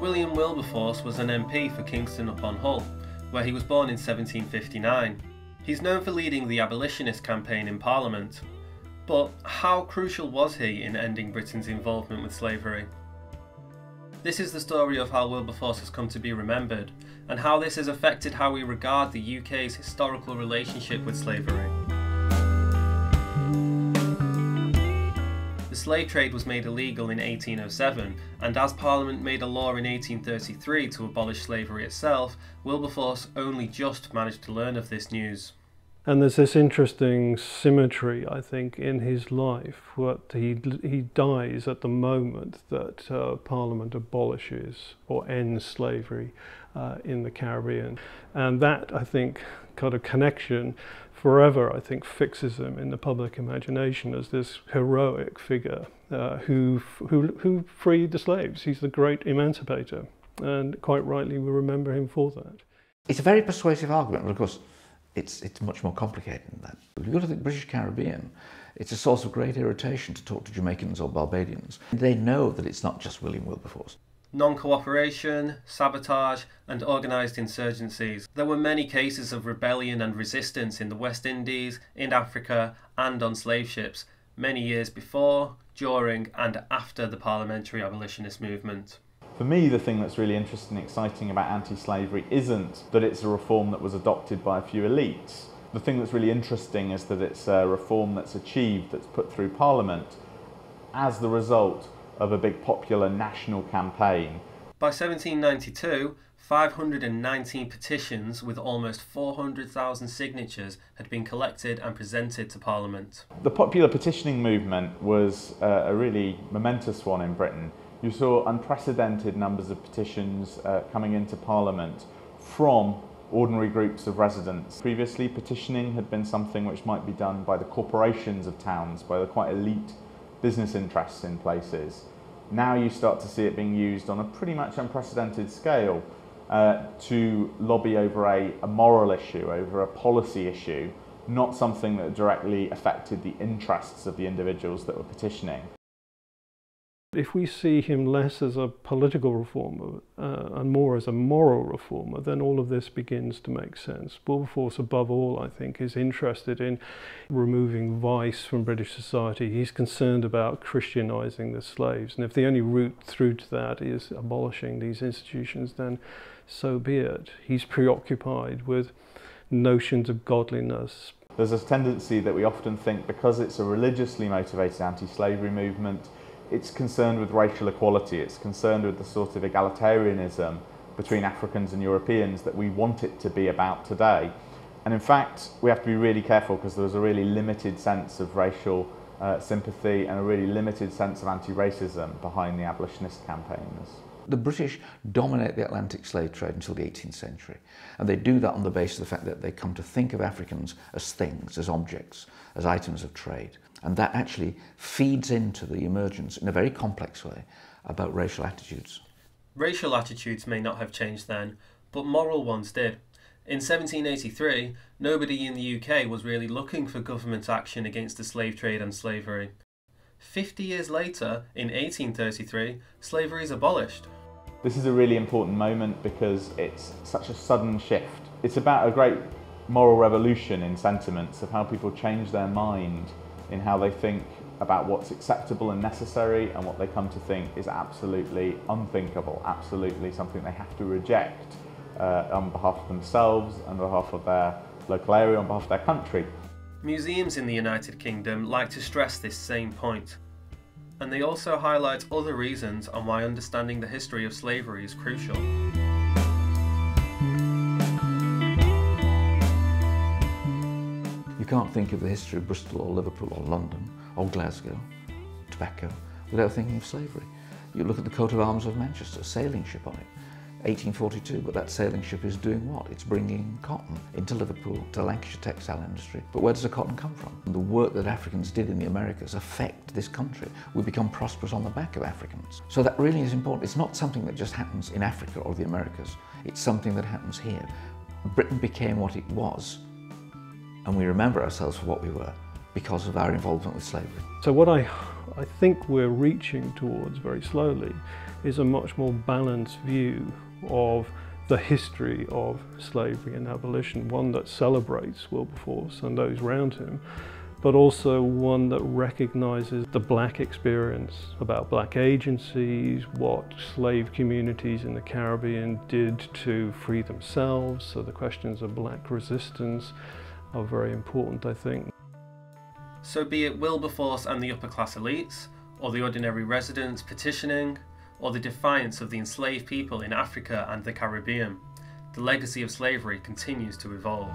William Wilberforce was an MP for Kingston upon Hull, where he was born in 1759. He's known for leading the abolitionist campaign in Parliament. But how crucial was he in ending Britain's involvement with slavery? This is the story of how Wilberforce has come to be remembered, and how this has affected how we regard the UK's historical relationship with slavery. The slave trade was made illegal in 1807, and as Parliament made a law in 1833 to abolish slavery itself, Wilberforce only just managed to learn of this news. And there's this interesting symmetry, I think, in his life. He dies at the moment that Parliament abolishes or ends slavery in the Caribbean. And that, I think, kind of connection forever, I think, fixes him in the public imagination as this heroic figure who freed the slaves. He's the great emancipator, and quite rightly we remember him for that. It's a very persuasive argument, but of course it's much more complicated than that. If you go to the British Caribbean, it's a source of great irritation to talk to Jamaicans or Barbadians. They know that it's not just William Wilberforce. Non-cooperation, sabotage and organised insurgencies. There were many cases of rebellion and resistance in the West Indies, in Africa and on slave ships, many years before, during and after the parliamentary abolitionist movement. For me, the thing that's really interesting and exciting about anti-slavery isn't that it's a reform that was adopted by a few elites. The thing that's really interesting is that it's a reform that's achieved, that's put through Parliament as the result of a big popular national campaign. By 1792, 519 petitions with almost 400,000 signatures had been collected and presented to Parliament. The popular petitioning movement was a really momentous one in Britain. You saw unprecedented numbers of petitions coming into Parliament from ordinary groups of residents. Previously, petitioning had been something which might be done by the corporations of towns, by the quite elite business interests in places. Now you start to see it being used on a pretty much unprecedented scale to lobby over a moral issue, over a policy issue, not something that directly affected the interests of the individuals that were petitioning. If we see him less as a political reformer and more as a moral reformer, then all of this begins to make sense. Wilberforce, above all, I think, is interested in removing vice from British society. He's concerned about Christianising the slaves, and if the only route through to that is abolishing these institutions, then so be it. He's preoccupied with notions of godliness. There's a tendency that we often think because it's a religiously motivated anti-slavery movement, it's concerned with racial equality, it's concerned with the sort of egalitarianism between Africans and Europeans that we want it to be about today. And in fact, we have to be really careful because there was a really limited sense of racial sympathy and a really limited sense of anti-racism behind the abolitionist campaigners. The British dominate the Atlantic slave trade until the 18th century, and they do that on the basis of the fact that they come to think of Africans as things, as objects, as items of trade. And that actually feeds into the emergence, in a very complex way, about racial attitudes. Racial attitudes may not have changed then, but moral ones did. In 1783, nobody in the UK was really looking for government action against the slave trade and slavery. 50 years later, in 1833, slavery is abolished. This is a really important moment because it's such a sudden shift. It's about a great moral revolution in sentiments of how people change their mind in how they think about what's acceptable and necessary and what they come to think is absolutely unthinkable, absolutely something they have to reject on behalf of themselves, on behalf of their local area, on behalf of their country. Museums in the United Kingdom like to stress this same point, and they also highlight other reasons on why understanding the history of slavery is crucial. You can't think of the history of Bristol or Liverpool or London or Glasgow, tobacco, without thinking of slavery. You look at the coat of arms of Manchester, a sailing ship on it, 1842, but that sailing ship is doing what? It's bringing cotton into Liverpool, to Lancashire textile industry. But where does the cotton come from? And the work that Africans did in the Americas affect this country. We become prosperous on the back of Africans. So that really is important. It's not something that just happens in Africa or the Americas. It's something that happens here. Britain became what it was, and we remember ourselves for what we were because of our involvement with slavery. So what I think we're reaching towards very slowly is a much more balanced view of the history of slavery and abolition, one that celebrates Wilberforce and those around him, but also one that recognises the black experience, about black agencies, what slave communities in the Caribbean did to free themselves. So the questions of black resistance are very important, I think. So be it Wilberforce and the upper class elites, or the ordinary residents petitioning, or the defiance of the enslaved people in Africa and the Caribbean, the legacy of slavery continues to evolve.